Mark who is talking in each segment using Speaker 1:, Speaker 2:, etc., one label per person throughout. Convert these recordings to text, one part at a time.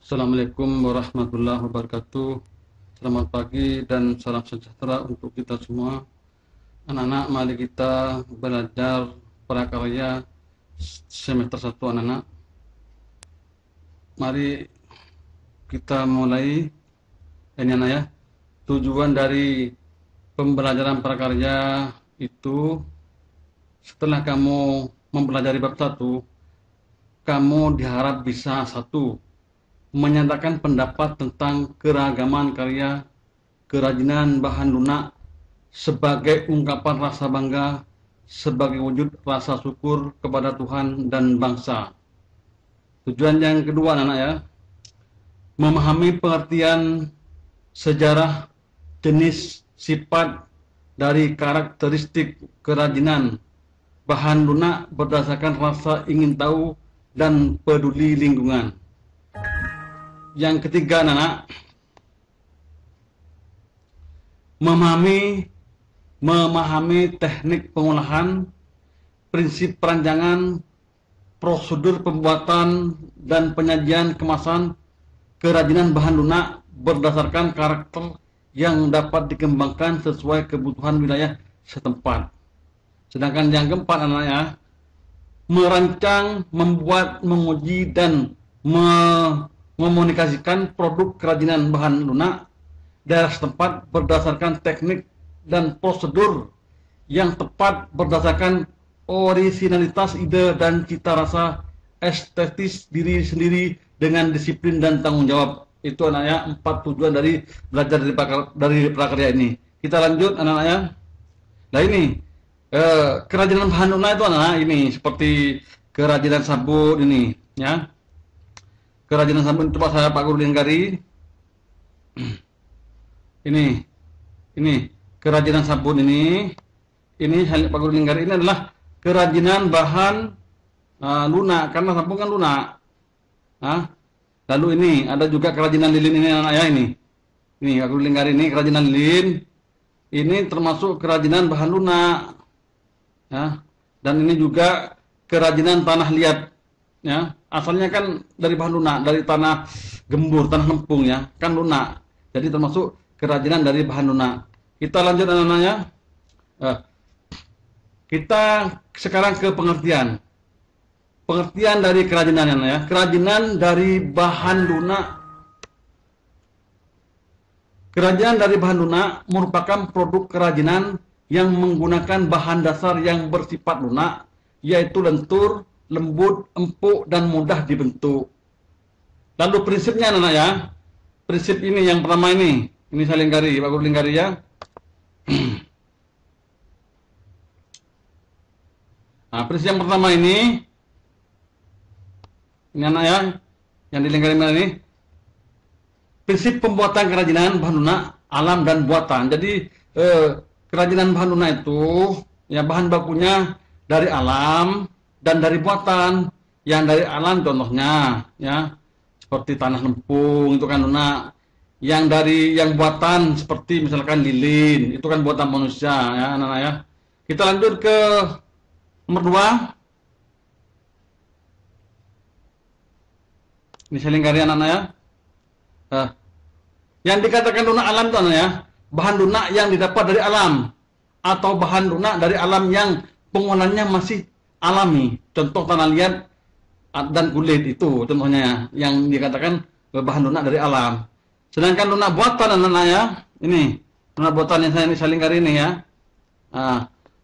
Speaker 1: Assalamualaikum warahmatullahi wabarakatuh. Selamat pagi dan salam sejahtera untuk kita semua. Anak-anak, mari kita belajar prakarya semester 1 anak-anak. Mari kita mulai ini anak ya. Tujuan dari pembelajaran prakarya itu setelah kamu mempelajari bab 1, kamu diharap bisa menyatakan pendapat tentang keragaman karya kerajinan bahan lunak sebagai ungkapan rasa bangga, sebagai wujud rasa syukur kepada Tuhan dan bangsa. Tujuan yang kedua anak ya, memahami pengertian sejarah, jenis, sifat dari karakteristik kerajinan bahan lunak berdasarkan rasa ingin tahu dan peduli lingkungan. Yang ketiga anak, memahami teknik pengolahan, prinsip perancangan, prosedur pembuatan dan penyajian kemasan kerajinan bahan lunak berdasarkan karakter yang dapat dikembangkan sesuai kebutuhan wilayah setempat. Sedangkan yang keempat anak ya, merancang, membuat, menguji dan mekomunikasikan produk kerajinan bahan lunak daerah setempat berdasarkan teknik dan prosedur yang tepat berdasarkan orisinalitas ide dan cita rasa estetis diri sendiri dengan disiplin dan tanggung jawab. Itu anaknya 4 tujuan dari belajar dari prakarya ini. Kita lanjut anak-anaknya. Nah ini kerajinan bahan lunak itu anak-anak ini seperti kerajinan sabun ini ya. Kerajinan sabun coba saya Pak Guru lingkari. Ini kerajinan sabun ini Pak Guru lingkari, ini adalah kerajinan bahan lunak, karena sabun kan lunak. Lalu ini ada juga kerajinan lilin ini anak ya, ini Pak Guru lingkari, ini kerajinan lilin. Ini termasuk kerajinan bahan lunak. Ya. Dan ini juga kerajinan tanah liat. Ya, asalnya kan dari bahan lunak, dari tanah gembur, tanah lempung ya, kan lunak. Jadi termasuk kerajinan dari bahan lunak. Kita lanjut anak-anaknya. Kita sekarang ke pengertian. Pengertian dari kerajinan ya. Kerajinan dari bahan lunak. Kerajinan dari bahan lunak merupakan produk kerajinan yang menggunakan bahan dasar yang bersifat lunak, yaitu lentur, lembut, empuk, dan mudah dibentuk. Lalu prinsipnya anak-anak ya. Prinsip ini yang pertama ini saya lingkari, Pak Guru lingkari ya. Nah, prinsip yang pertama ini anak ya, yang dilingkari ini. Prinsip pembuatan kerajinan bahan lunak, alam dan buatan. Jadi kerajinan bahan lunak itu ya bahan bakunya dari alam dan dari buatan. Yang dari alam contohnya ya seperti tanah lempung itu kan lunak. Yang buatan seperti misalkan lilin itu kan buatan manusia ya anak-anak ya. Kita lanjut ke nomor 2. Ini saya lingkari anak-anak ya. Yang dikatakan lunak alam itu anak ya, bahan lunak yang didapat dari alam atau bahan lunak dari alam yang pengolahannya masih alami. Contoh tanah liat dan kulit itu contohnya yang dikatakan bahan lunak dari alam. Sedangkan lunak buatan anak-anak ya, ini lunak buatan yang saya lingkari ini ya.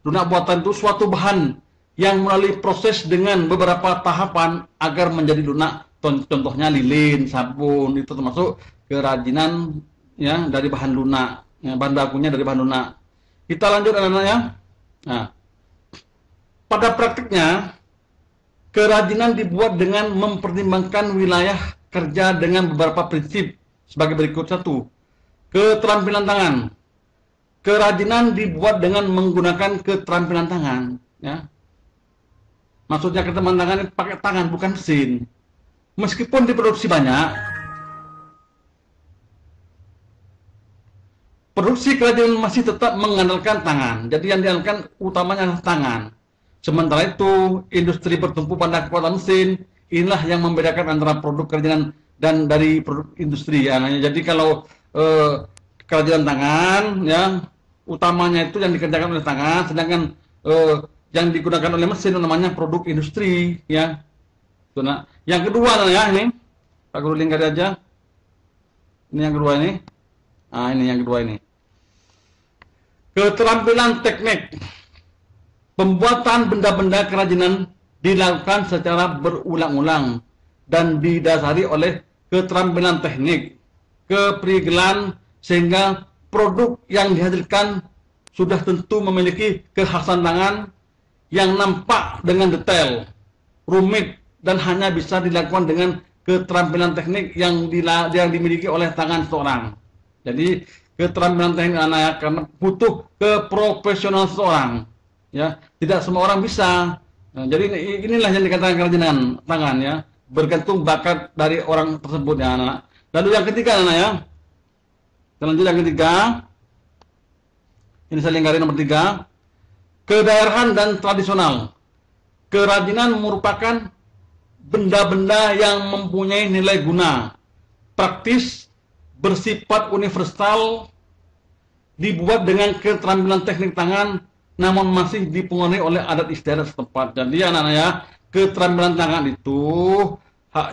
Speaker 1: Lunak buatan itu suatu bahan yang melalui proses dengan beberapa tahapan agar menjadi lunak. Contohnya lilin, sabun itu termasuk kerajinan ya dari bahan lunak. Ya, bahan bakunya dari bahan lunak. Kita lanjut anak-anak ya. Pada praktiknya kerajinan dibuat dengan mempertimbangkan wilayah kerja dengan beberapa prinsip sebagai berikut. 1. Keterampilan tangan. Kerajinan dibuat dengan menggunakan keterampilan tangan ya. Maksudnya keterampilan tangan pakai tangan bukan mesin. Meskipun diproduksi banyak, produksi kerajinan masih tetap mengandalkan tangan. Jadi yang diandalkan utamanya adalah tangan. Sementara itu, industri bertumpu pada kekuatan mesin. Inilah yang membedakan antara produk kerajinan dan dari produk industri ya. Jadi kalau kerajinan tangan ya utamanya itu yang dikerjakan oleh tangan, sedangkan yang digunakan oleh mesin namanya produk industri ya. Nah, yang kedua ya ini Pak Guru lingkari aja. Ini yang kedua ini. Nah, ini yang kedua ini. Keterampilan teknik. Pembuatan benda-benda kerajinan dilakukan secara berulang-ulang dan didasari oleh keterampilan teknik, keprigelan, sehingga produk yang dihasilkan sudah tentu memiliki kekhasan tangan yang nampak dengan detail, rumit, dan hanya bisa dilakukan dengan keterampilan teknik yang dimiliki oleh tangan seorang. Jadi keterampilan teknik anak ya, karena butuh keprofesional seorang. Ya, tidak semua orang bisa. Nah, jadi inilah yang dikatakan kerajinan tangan ya, bergantung bakat dari orang tersebut ya anak. Lalu yang ketiga anak ya, selanjutnya yang ketiga, ini saya lingkari nomor 3, kedaerahan dan tradisional. Kerajinan merupakan benda-benda yang mempunyai nilai guna, praktis, bersifat universal, dibuat dengan keterampilan teknik tangan, namun masih dipengaruhi oleh adat istiadat setempat. Jadi anak-anak ya, keterampilan tangan itu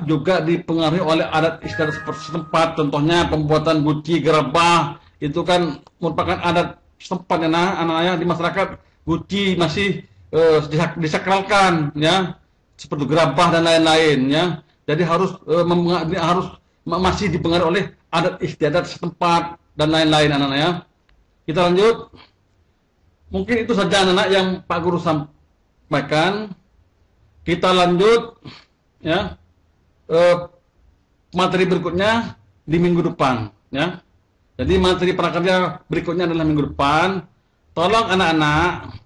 Speaker 1: juga dipengaruhi oleh adat istiadat setempat. Contohnya pembuatan guci gerabah itu kan merupakan adat setempat ya anak-anak ya, di masyarakat. Guci masih disakralkan ya, seperti gerabah dan lain-lain ya. Jadi harus masih dipengaruhi oleh adat istiadat setempat dan lain-lain anak-anak ya. Kita lanjut. Mungkin itu saja anak-anak yang Pak Guru sampaikan. Kita lanjut ya. Materi berikutnya di minggu depan ya. Jadi materi prakarya berikutnya adalah minggu depan. Tolong anak-anak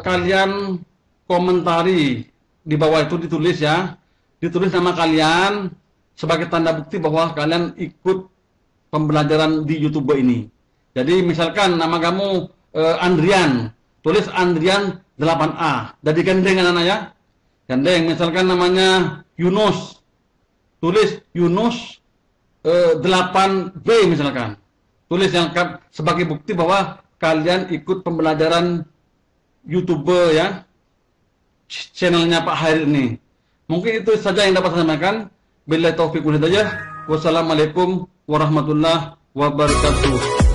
Speaker 1: kalian komentari di bawah itu, ditulis ya. Ditulis nama kalian sebagai tanda bukti bahwa kalian ikut pembelajaran di YouTube ini. Jadi misalkan nama kamu Andrian, tulis Andrian 8A. Jadi gandeng anak-anak ya. Gandeng, misalkan namanya Yunus, tulis Yunus 8B misalkan. Tulis yang sebagai bukti bahwa kalian ikut pembelajaran YouTuber ya, channelnya Pak Hair ini. Mungkin itu saja yang dapat saya sampaikan. Billahi taufiq wal hidayah. Wassalamualaikum warahmatullahi wabarakatuh.